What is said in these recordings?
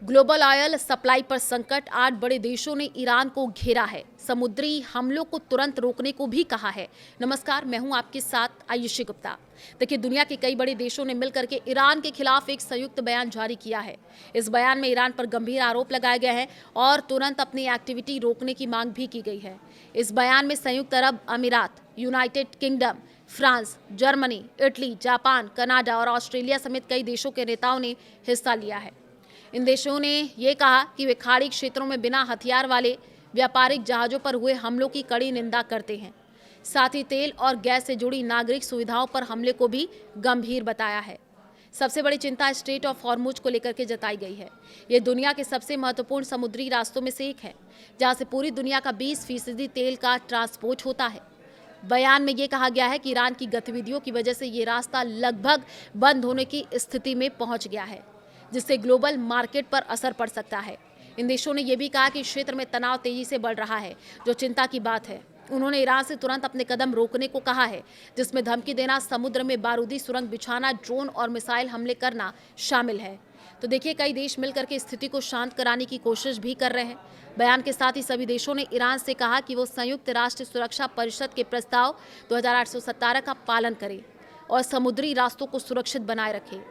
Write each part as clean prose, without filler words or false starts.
Global oil supply पर संकट, 8 बड़े देशों ने ईरान को घेरा है। समुद्री हमलों को तुरंत रोकने को भी कहा है। नमस्कार, मैं हूं आपके साथ आयुषी गुप्ता। देखिए, दुनिया के कई बड़े देशों ने मिलकर के ईरान के खिलाफ एक संयुक्त बयान जारी किया है। इस बयान में ईरान पर गंभीर आरोप लगाए गए हैं और तुरंत अपनी एक्टिविटी रोकने की मांग भी की गई है। इस बयान में संयुक्त अरब अमीरात, United kingdom, France, Germany, Italy, Japan, Canada और ऑस्ट्रेलिया समेत कई देशों के नेताओं ने हिस्सा लिया है। इन देशों ने ये कहा कि वे खाड़ी क्षेत्रों में बिना हथियार वाले व्यापारिक जहाज़ों पर हुए हमलों की कड़ी निंदा करते हैं। साथ ही तेल और गैस से जुड़ी नागरिक सुविधाओं पर हमले को भी गंभीर बताया है। सबसे बड़ी चिंता स्ट्रेट ऑफ हॉर्मुज को लेकर के जताई गई है। ये दुनिया के सबसे महत्वपूर्ण समुद्री रास्तों में से एक है, जहां से पूरी दुनिया का 20% तेल का ट्रांसपोर्ट होता है। बयान में ये कहा गया है कि ईरान की गतिविधियों की वजह से ये रास्ता लगभग बंद होने की स्थिति में पहुंच गया है, जिससे ग्लोबल मार्केट पर असर पड़ सकता है। इन देशों ने यह भी कहा कि क्षेत्र में तनाव तेजी से बढ़ रहा है, जो चिंता की बात है। उन्होंने ईरान से तुरंत अपने कदम रोकने को कहा है, जिसमें धमकी देना, समुद्र में बारूदी सुरंग बिछाना, ड्रोन और मिसाइल हमले करना शामिल है। तो देखिए, कई देश मिलकर के स्थिति को शांत कराने की कोशिश भी कर रहे हैं। बयान के साथ ही सभी देशों ने ईरान से कहा कि वो संयुक्त राष्ट्र सुरक्षा परिषद के प्रस्ताव 2817 का पालन करे और समुद्री रास्तों को सुरक्षित बनाए रखे।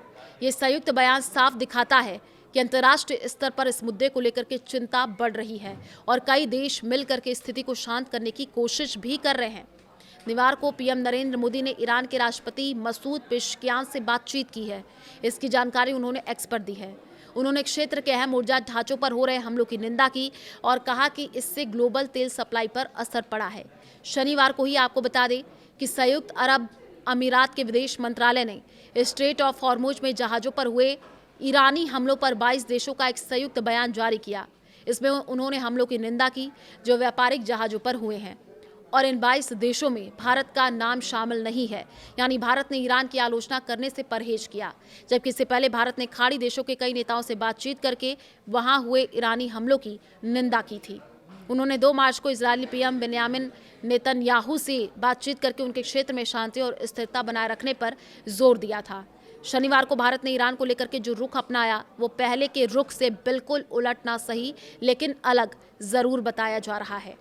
ये संयुक्त बयान साफ दिखाता है कि अंतर्राष्ट्रीय स्तर पर इस मुद्दे को लेकर के चिंता बढ़ रही है और कई देश मिलकर के स्थिति को शांत करने की कोशिश भी कर रहे हैं। रविवार को पीएम नरेंद्र मोदी ने ईरान के राष्ट्रपति मसूद पेशकियान से बातचीत की है। इसकी जानकारी उन्होंने एक्स पर दी है। उन्होंने क्षेत्र के अहम ऊर्जा ढांचों पर हो रहे हमलों की निंदा की और कहा कि इससे ग्लोबल तेल सप्लाई पर असर पड़ा है। शनिवार को ही आपको बता दें कि संयुक्त अरब अमीरात के विदेश मंत्रालय ने स्ट्रेट ऑफ हॉर्मुज में जहाज़ों पर हुए ईरानी हमलों पर 22 देशों का एक संयुक्त बयान जारी किया। इसमें उन्होंने हमलों की निंदा की जो व्यापारिक जहाज़ों पर हुए हैं और इन 22 देशों में भारत का नाम शामिल नहीं है। यानी भारत ने ईरान की आलोचना करने से परहेज किया, जबकि इससे पहले भारत ने खाड़ी देशों के कई नेताओं से बातचीत करके वहां हुए ईरानी हमलों की निंदा की थी। उन्होंने 2 मार्च को इजरायली पीएम बेंयामिन नेतन्याहू से बातचीत करके उनके क्षेत्र में शांति और स्थिरता बनाए रखने पर जोर दिया था। शनिवार को भारत ने ईरान को लेकर के जो रुख अपनाया, वो पहले के रुख से बिल्कुल उलट ना सही, लेकिन अलग जरूर बताया जा रहा है।